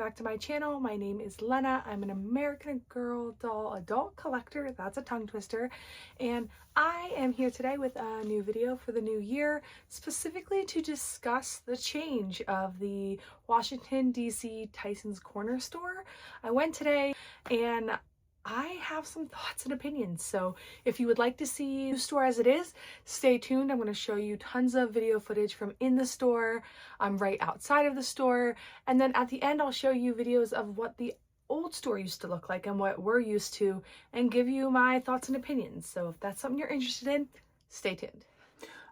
back to my channel. My name is Lena. I'm an American Girl doll adult collector. That's a tongue twister. And I am here today with a new video for the new year, specifically to discuss the change of the Washington, D.C. Tysons Corner store. I went today and I have some thoughts and opinions. So if you would like to see the store as it is, stay tuned. I'm going to show you tons of video footage from in the store. I'm right outside of the store. And then at the end, I'll show you videos of what the old store used to look like and what we're used to and give you my thoughts and opinions. So if that's something you're interested in, stay tuned.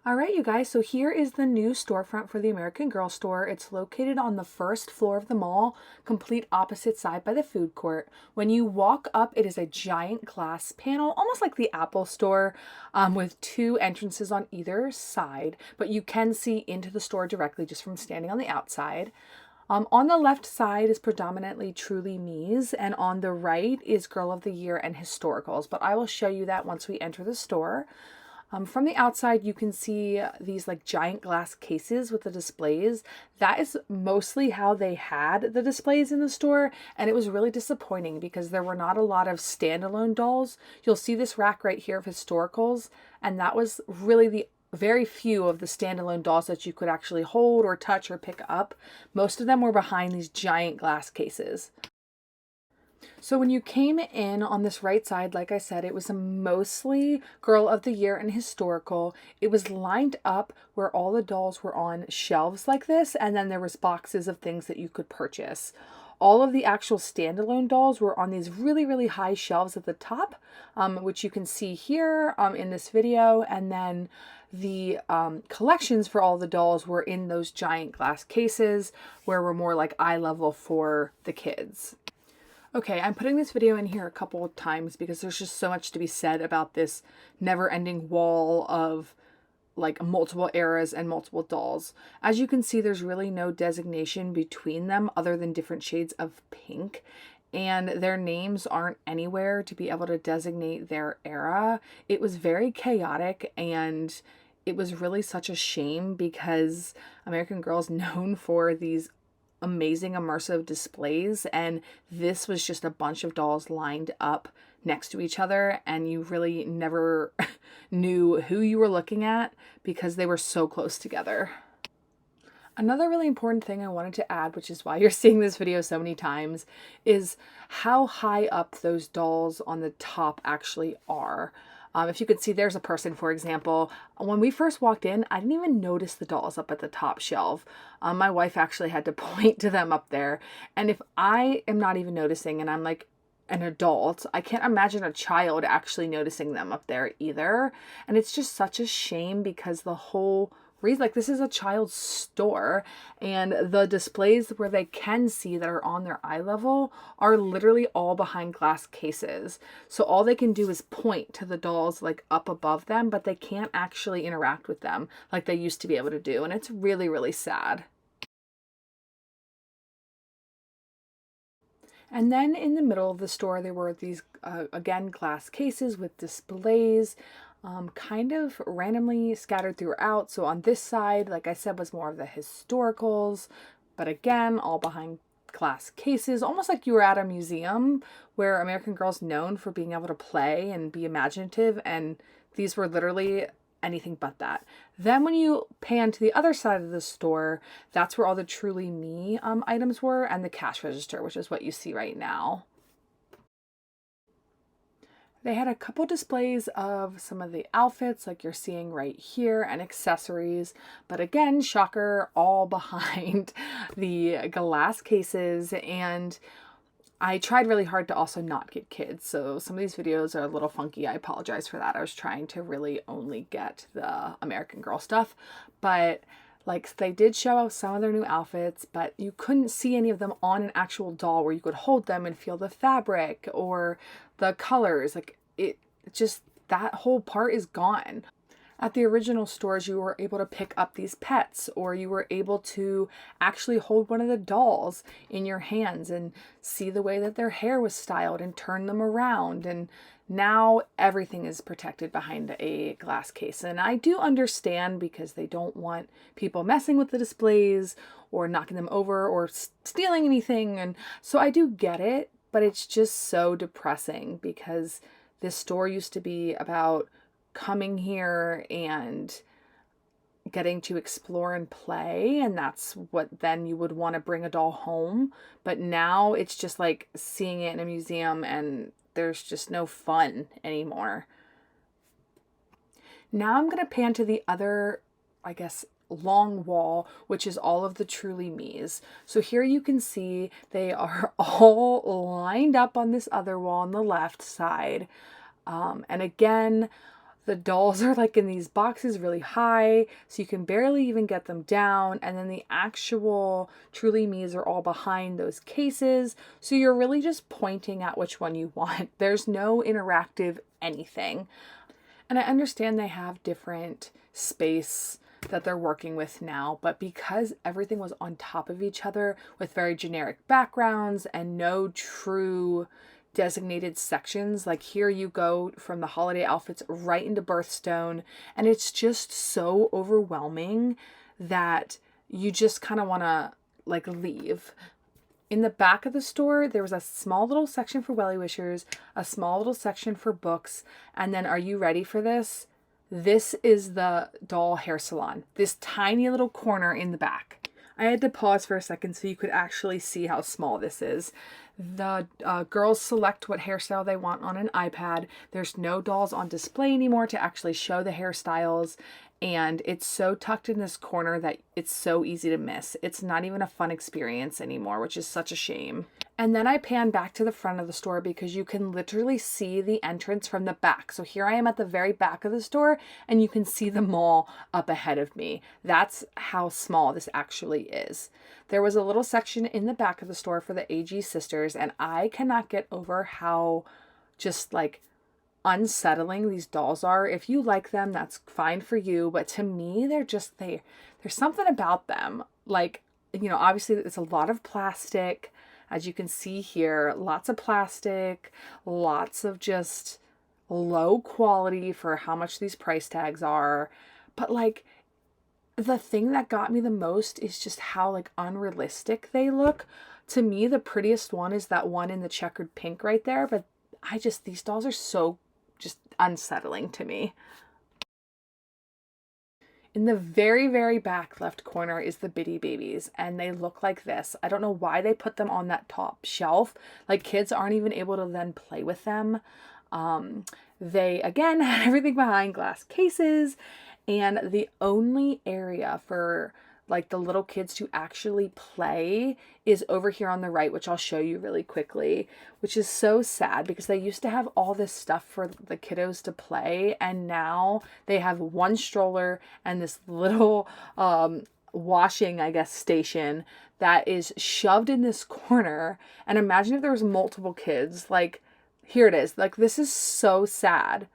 All right, you guys, so here is the new storefront for the American Girl store. It's located on the first floor of the mall, complete opposite side by the food court. When you walk up, it is a giant glass panel, almost like the Apple store, with two entrances on either side, but you can see into the store directly just from standing on the outside. On the left side is predominantly Truly Me's, and on the right is Girl of the Year and Historicals, but I will show you that once we enter the store. From the outside, you can see these like giant glass cases with the displays. That is mostly how they had the displays in the store, and it was really disappointing because there were not a lot of standalone dolls. You'll see this rack right here of historicals, and that was really the very few of the standalone dolls that you could actually hold or touch or pick up. Most of them were behind these giant glass cases. So when you came in on this right side, like I said, it was a mostly Girl of the Year and Historical. It was lined up where all the dolls were on shelves like this, and then there was boxes of things that you could purchase. All of the actual standalone dolls were on these really, really high shelves at the top, which you can see here in this video. And then the collections for all the dolls were in those giant glass cases where we're more like eye level for the kids. Okay, I'm putting this video in here a couple of times because there's just so much to be said about this never-ending wall of like multiple eras and multiple dolls. As you can see, there's really no designation between them other than different shades of pink, and their names aren't anywhere to be able to designate their era. It was very chaotic, and it was really such a shame because American Girl is known for these amazing immersive displays, and this was just a bunch of dolls lined up next to each other, and you really never knew who you were looking at because they were so close together. Another really important thing I wanted to add, which is why you're seeing this video so many times, is how high up those dolls on the top actually are. If you could see, there's a person, for example. When we first walked in, I didn't even notice the dolls up at the top shelf. My wife actually had to point to them up there. And if I am not even noticing and I'm like an adult, I can't imagine a child actually noticing them up there either. And it's just such a shame because the whole reason, like, this is a child's store, and the displays where they can see that are on their eye level are literally all behind glass cases. So all they can do is point to the dolls like up above them, but they can't actually interact with them like they used to be able to do. And it's really, really sad. And then in the middle of the store, there were these, again, glass cases with displays, kind of randomly scattered throughout. So on this side, like I said, was more of the historicals, but again, all behind glass cases, almost like you were at a museum where American Girl's known for being able to play and be imaginative, and these were literally anything but that. Then when you pan to the other side of the store, that's where all the Truly Me items were, and the cash register, which is what you see right now. They had a couple displays of some of the outfits like you're seeing right here and accessories, but again, shocker, all behind the glass cases. And I tried really hard to also not get kids, so some of these videos are a little funky. I apologize for that. I was trying to really only get the American Girl stuff, but like they did show out some of their new outfits, but you couldn't see any of them on an actual doll where you could hold them and feel the fabric or the colors. Like it just, that whole part is gone. At the original stores, you were able to pick up these pets, or you were able to actually hold one of the dolls in your hands and see the way that their hair was styled and turn them around. And now everything is protected behind a glass case. And I do understand, because they don't want people messing with the displays or knocking them over or stealing anything. And so I do get it, but it's just so depressing, because this store used to be about coming here and getting to explore and play, and that's what then you would want to bring a doll home. But now it's just like seeing it in a museum, and there's just no fun anymore. Now I'm going to pan to the other, I guess, long wall, which is all of the Truly Me's. So here you can see they are all lined up on this other wall on the left side. And again, the dolls are like in these boxes really high, so you can barely even get them down. And then the actual Truly Me's are all behind those cases. So you're really just pointing at which one you want. There's no interactive anything. And I understand they have different space that they're working with now, but because everything was on top of each other with very generic backgrounds and no true designated sections, like here you go from the holiday outfits right into birthstone, and it's just so overwhelming that you just kind of want to like leave. In the back of the store, there was a small little section for Welly Wishers, a small little section for books, and then, are you ready for this? This is the doll hair salon. This tiny little corner in the back. I had to pause for a second so you could actually see how small this is. The girls select what hairstyle they want on an iPad. There's no dolls on display anymore to actually show the hairstyles. And it's so tucked in this corner that it's so easy to miss. It's not even a fun experience anymore, which is such a shame. And then I pan back to the front of the store because you can literally see the entrance from the back. So here I am at the very back of the store, and you can see the mall up ahead of me. That's how small this actually is. There was a little section in the back of the store for the AG sisters, and I cannot get over how just like unsettling these dolls are. If you like them, that's fine for you, but to me, they're just there's something about them. Like, you know, obviously it's a lot of plastic, as you can see here, lots of plastic, lots of just low quality for how much these price tags are. But like, the thing that got me the most is just how like unrealistic they look. To me, the prettiest one is that one in the checkered pink right there, but these dolls are so just unsettling to me. In the very, very back left corner is the Bitty Babies, and they look like this. I don't know why they put them on that top shelf. Like, kids aren't even able to then play with them. They, again, had everything behind glass cases, and the only area for like the little kids to actually play is over here on the right, which I'll show you really quickly, which is so sad because they used to have all this stuff for the kiddos to play, and now they have one stroller and this little washing, I guess, station that is shoved in this corner. And imagine if there was multiple kids. Like, here it is. Like, this is so sad.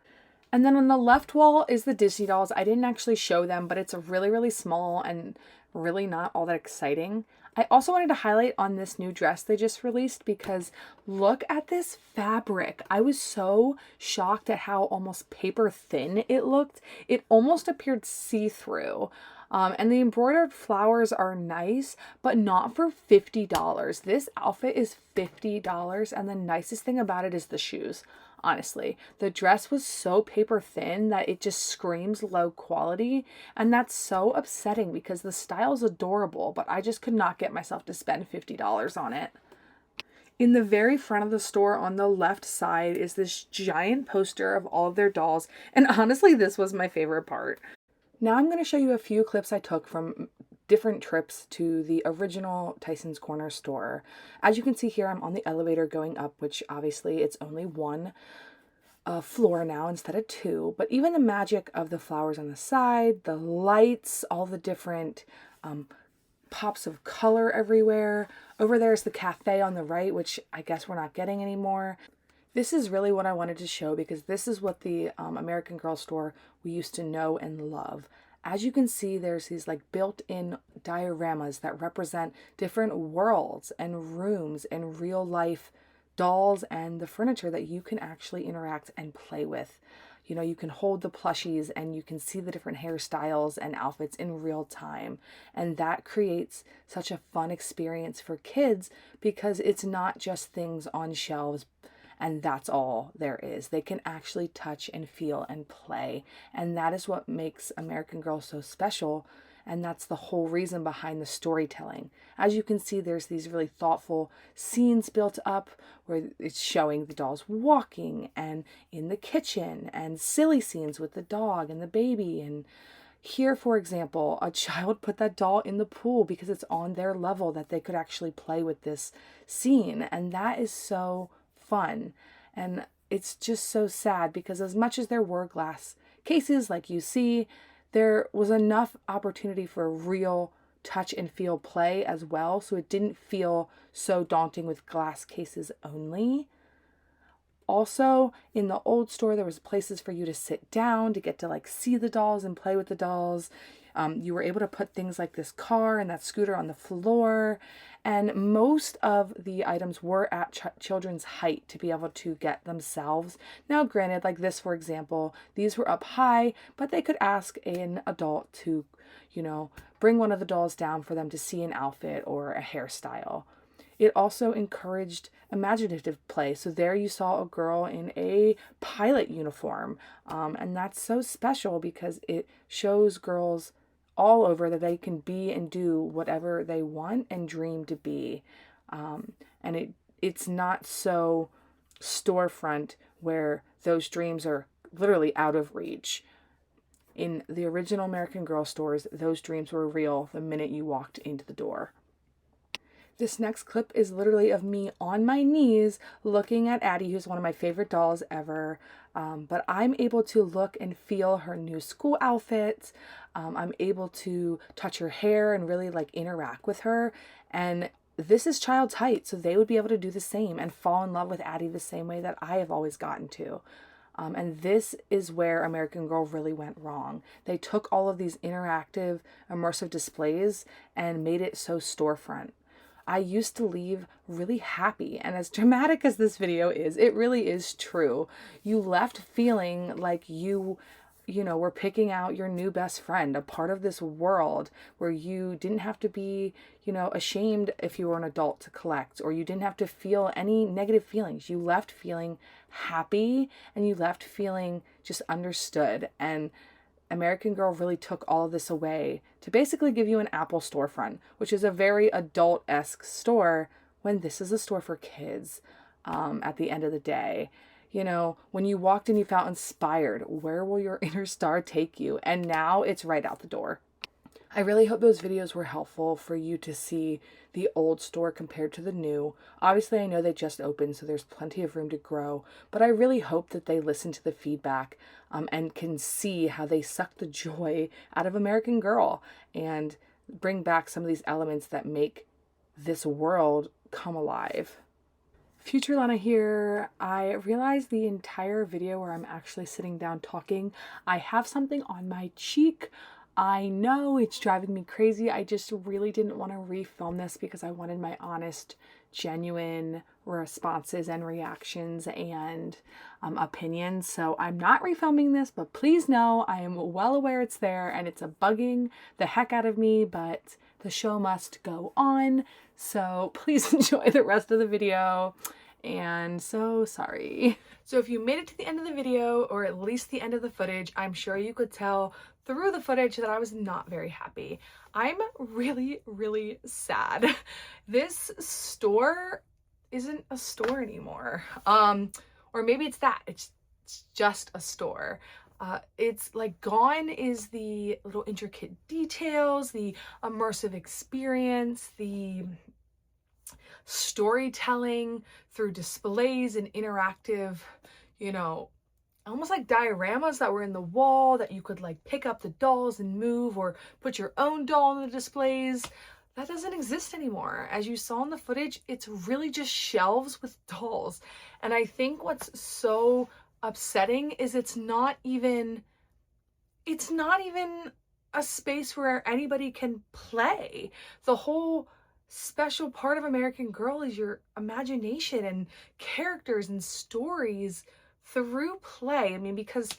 And then on the left wall is the Disney dolls. I didn't actually show them, but it's really, really small and really not all that exciting. I also wanted to highlight on this new dress they just released because look at this fabric. I was so shocked at how almost paper thin it looked. It almost appeared see-through. And the embroidered flowers are nice, but not for $50. This outfit is $50, and the nicest thing about it is the shoes. Honestly, the dress was so paper thin that it just screams low quality, and that's so upsetting because the style is adorable, but I just could not get myself to spend $50 on it. In the very front of the store on the left side is this giant poster of all of their dolls, and honestly, this was my favorite part. Now I'm going to show you a few clips I took from different trips to the original Tysons Corner store. As you can see here, I'm on the elevator going up, which obviously it's only one floor now instead of two. But even the magic of the flowers on the side, the lights, all the different pops of color everywhere. Over there is the cafe on the right, which I guess we're not getting anymore. This is really what I wanted to show because this is what the American Girl store we used to know and love. As you can see, there's these like built-in dioramas that represent different worlds and rooms and real life dolls and the furniture that you can actually interact and play with. You know, you can hold the plushies and you can see the different hairstyles and outfits in real time. And that creates such a fun experience for kids because it's not just things on shelves and that's all there is. They can actually touch and feel and play. And that is what makes American Girl so special. And that's the whole reason behind the storytelling. As you can see, there's these really thoughtful scenes built up where it's showing the dolls walking and in the kitchen and silly scenes with the dog and the baby. And here, for example, a child put that doll in the pool because it's on their level that they could actually play with this scene. And that is so fun. And it's just so sad because as much as there were glass cases like you see, there was enough opportunity for real touch and feel play as well. So it didn't feel so daunting with glass cases only. Also, in the old store, there was places for you to sit down to get to like see the dolls and play with the dolls. You were able to put things like this car and that scooter on the floor. And most of the items were at children's height to be able to get themselves. Now, granted, like this, for example, these were up high, but they could ask an adult to, you know, bring one of the dolls down for them to see an outfit or a hairstyle. It also encouraged imaginative play. So there you saw a girl in a pilot uniform. And that's so special because it shows girls all over that they can be and do whatever they want and dream to be. And it's not so storefront where those dreams are literally out of reach. In the original American Girl stores, those dreams were real the minute you walked into the door. This next clip is literally of me on my knees looking at Addie, who's one of my favorite dolls ever. But I'm able to look and feel her new school outfits. I'm able to touch her hair and really like interact with her. And this is child's height, so they would be able to do the same and fall in love with Addie the same way that I have always gotten to. And this is where American Girl really went wrong. They took all of these interactive, immersive displays and made it so storefront. I used to leave really happy, and as dramatic as this video is, it really is true. You left feeling like you know, were picking out your new best friend, a part of this world where you didn't have to be, you know, ashamed if you were an adult to collect, or you didn't have to feel any negative feelings. You left feeling happy and you left feeling just understood. And American Girl really took all of this away to basically give you an Apple storefront, which is a very adult-esque store when this is a store for kids at the end of the day. You know, when you walked in, you felt inspired. Where will your inner star take you? And now it's right out the door. I really hope those videos were helpful for you to see the old store compared to the new. Obviously, I know they just opened, so there's plenty of room to grow, but I really hope that they listen to the feedback and can see how they suck the joy out of American Girl and bring back some of these elements that make this world come alive. Future Lana here. I realized the entire video where I'm actually sitting down talking, I have something on my cheek. I know it's driving me crazy. I just really didn't want to refilm this because I wanted my honest, genuine responses and reactions and opinions. So I'm not refilming this, but please know I am well aware it's there and it's bugging the heck out of me, but the show must go on. So please enjoy the rest of the video. And so sorry. So if you made it to the end of the video, or at least the end of the footage, I'm sure you could tell through the footage that I was not very happy. I'm really, really sad. This store isn't a store anymore. Or maybe it's that. It's just a store. It's like gone is the little intricate details, the immersive experience, the storytelling through displays and interactive, you know, almost like dioramas that were in the wall that you could like pick up the dolls and move or put your own doll in the displays. that doesn't exist anymore. As you saw in the footage, it's really just shelves with dolls. And I think what's so upsetting is it's not even a space where anybody can play. The whole special part of American Girl is your imagination and characters and stories through play. I mean, because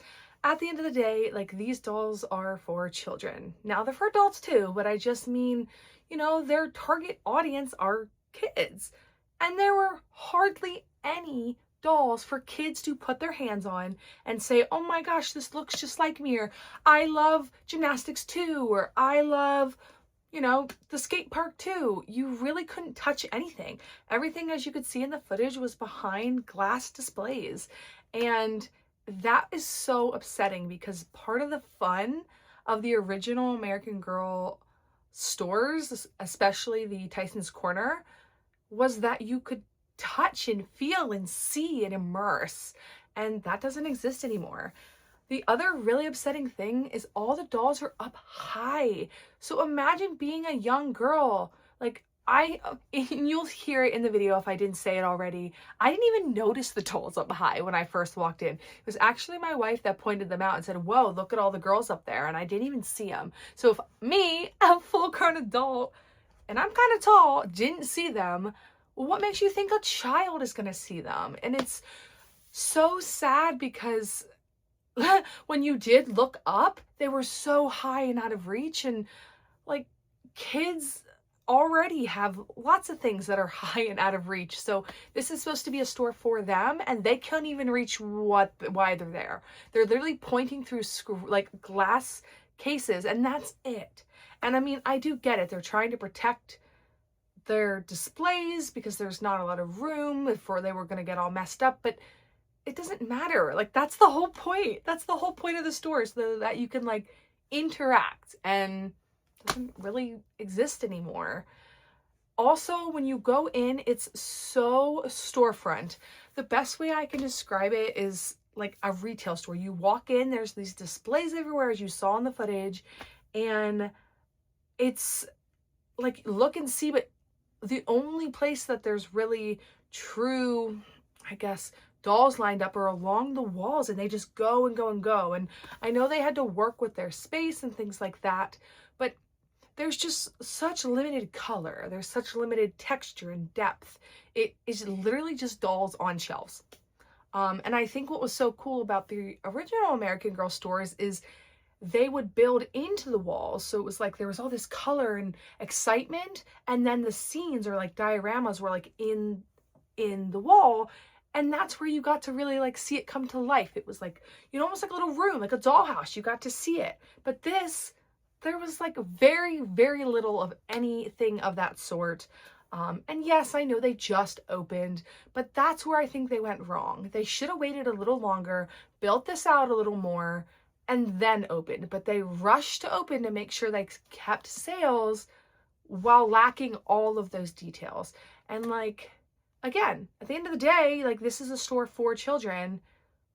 at the end of the day, like, these dolls are for children. Now they're for adults too, but I just mean, their target audience are kids. And there were hardly any dolls for kids to put their hands on and say, oh my gosh, this looks just like me, or I love gymnastics too, or I love, the skate park too. You really couldn't touch anything. Everything, as you could see in the footage, was behind glass displays. And that is so upsetting, because part of the fun of the original American Girl stores, especially the Tysons Corner, was that you could touch and feel and see and immerse, and that doesn't exist anymore. The other really upsetting thing is all the dolls are up high. So imagine being a young girl. Like, and you'll hear it in the video if I didn't say it already, I didn't even notice the dolls up high when I first walked in. It was actually my wife that pointed them out and said, whoa, look at all the girls up there, and I didn't even see them. So if me, a full-grown adult, and I'm kind of tall, didn't see them, what makes you think a child is going to see them? And it's so sad, because when you did look up, they were so high and out of reach. And like, kids already have lots of things that are high and out of reach. So this is supposed to be a store for them, and they can't even reach why they're there. They're literally pointing through like glass cases, and that's it. And I mean, I do get it. They're trying to protect their displays because there's not a lot of room before they were going to get all messed up, but it doesn't matter. Like, that's the whole point. That's the whole point of the store, so that you can like interact, and it doesn't really exist anymore. Also, when you go in, it's so storefront. The best way I can describe it is like a retail store. You walk in, there's these displays everywhere, as you saw in the footage, and it's like look and see, but the only place that there's really true, I guess, dolls lined up are along the walls, and they just go and go and go. And I know they had to work with their space and things like that, but there's just such limited color. There's such limited texture and depth. It is literally just dolls on shelves. And I think what was so cool about the original American Girl stores is they would build into the walls. So it was like there was all this color and excitement, and then the scenes, or like dioramas, were like in the wall, and that's where you got to really like see it come to life. It was like, almost like a little room, like a dollhouse. You got to see it. But this, there was like very, very little of anything of that sort. And yes, I know they just opened, but that's where I think they went wrong. They should have waited a little longer, built this out a little more, and then opened. But they rushed to open to make sure they kept sales while lacking all of those details. And like, again, at the end of the day, like, this is a store for children,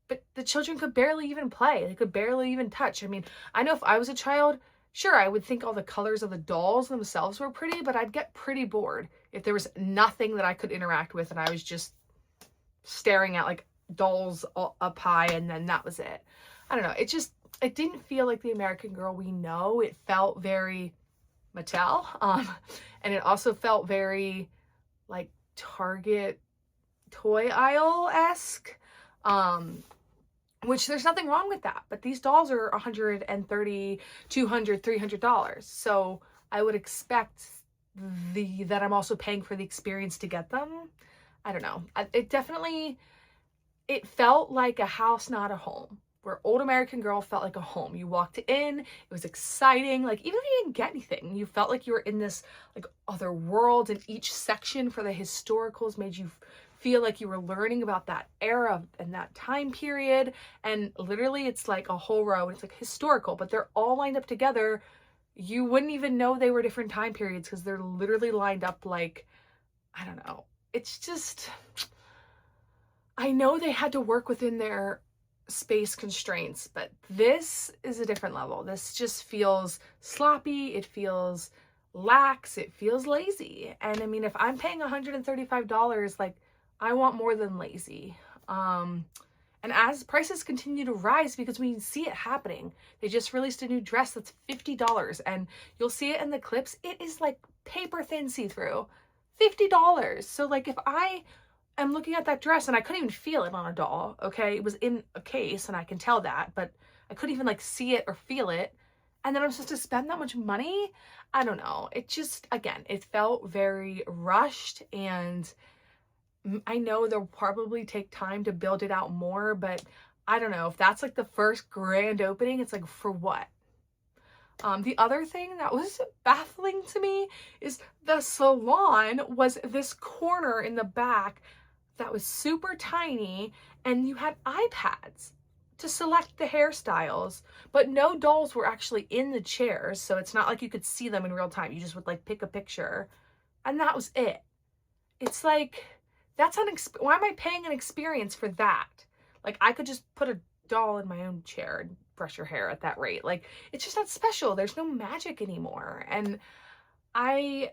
but the children could barely even play. They could barely even touch. I mean, I know if I was a child, sure, I would think all the colors of the dolls themselves were pretty, but I'd get pretty bored if there was nothing that I could interact with and I was just staring at like dolls up high, and then that was it. I don't know. It didn't feel like the American Girl we know. It felt very Mattel. And it also felt very like Target toy aisle-esque. Which there's nothing wrong with that, but these dolls are $130, $200, $300. So I would expect that I'm also paying for the experience to get them. I don't know. It felt like a house, not a home. Where Old American Girl felt like a home. You walked in, it was exciting. Like, even if you didn't get anything, you felt like you were in this like other world, and each section for the historicals made you feel like you were learning about that era and that time period. And literally it's like a whole row, and it's like historical, but they're all lined up together. You wouldn't even know they were different time periods because they're literally lined up like, I don't know. It's just, I know they had to work within their space constraints, but this is a different level. This just feels sloppy. It feels lax, it feels lazy. And I mean, if I'm paying $135, like, I want more than lazy. And as prices continue to rise, because we see it happening, they just released a new dress that's $50, and you'll see it in the clips. It is like paper thin see-through, $50. So like, if I am looking at that dress and I couldn't even feel it on a doll, okay, it was in a case and I can tell that, but I couldn't even like see it or feel it, and then I'm supposed to spend that much money? I don't know. It just, again, it felt very rushed, and I know they'll probably take time to build it out more, but I don't know if that's like the first grand opening. It's like, for what? The other thing that was baffling to me is the salon was this corner in the back that was super tiny, and you had iPads to select the hairstyles, but no dolls were actually in the chairs, so it's not like you could see them in real time. You just would like pick a picture, and that was it. It's like, why am I paying an experience for that? Like, I could just put a doll in my own chair and brush her hair at that rate. Like, it's just not special. There's no magic anymore. And I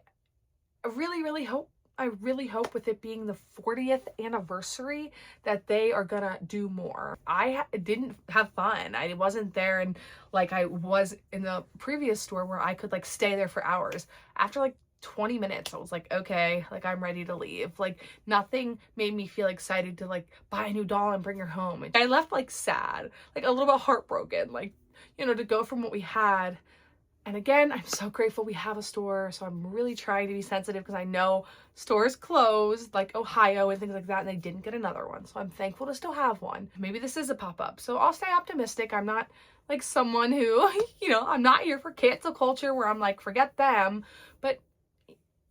really hope with it being the 40th anniversary that they are gonna do more. I didn't have fun. I wasn't there, and like I was in the previous store where I could like stay there for hours. After like 20 minutes, I was like, okay, like I'm ready to leave. Like, nothing made me feel excited to like buy a new doll and bring her home. And I left like sad, like a little bit heartbroken, like, you know, to go from what we had. And again, I'm so grateful we have a store, so I'm really trying to be sensitive, because I know stores closed, like Ohio and things like that, and they didn't get another one. So I'm thankful to still have one. Maybe this is a pop-up, so I'll stay optimistic. I'm not like someone who, you know, I'm not here for cancel culture where I'm like, forget them. But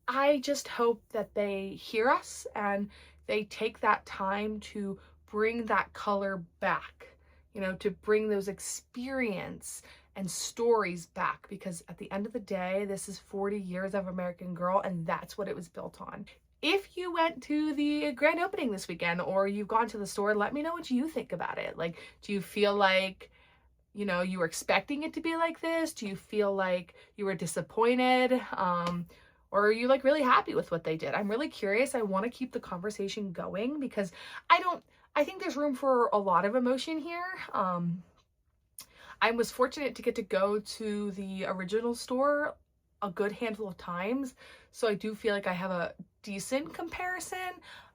I just hope that they hear us and they take that time to bring that color back, you know, to bring those experience and stories back, because at the end of the day, this is 40 years of American Girl, and that's what it was built on. If you went to the grand opening this weekend, or you've gone to the store, let me know what you think about it. Like, do you feel like, you know, you were expecting it to be like this? Do you feel like you were disappointed? Or are you like really happy with what they did? I'm really curious. I want to keep the conversation going, because I think there's room for a lot of emotion here. I was fortunate to get to go to the original store a good handful of times, so I do feel like I have a decent comparison.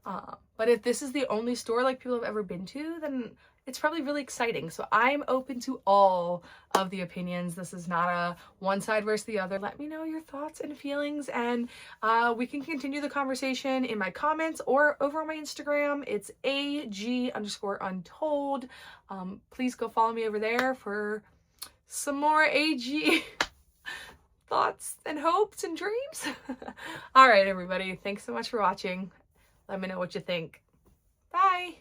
But if this is the only store like people have ever been to, then it's probably really exciting. So I'm open to all of the opinions. This is not a one side versus the other. Let me know your thoughts and feelings, and we can continue the conversation in my comments or over on my Instagram. It's AG_untold. Please go follow me over there for some more AG thoughts and hopes and dreams. All right, everybody. Thanks so much for watching. Let me know what you think. Bye.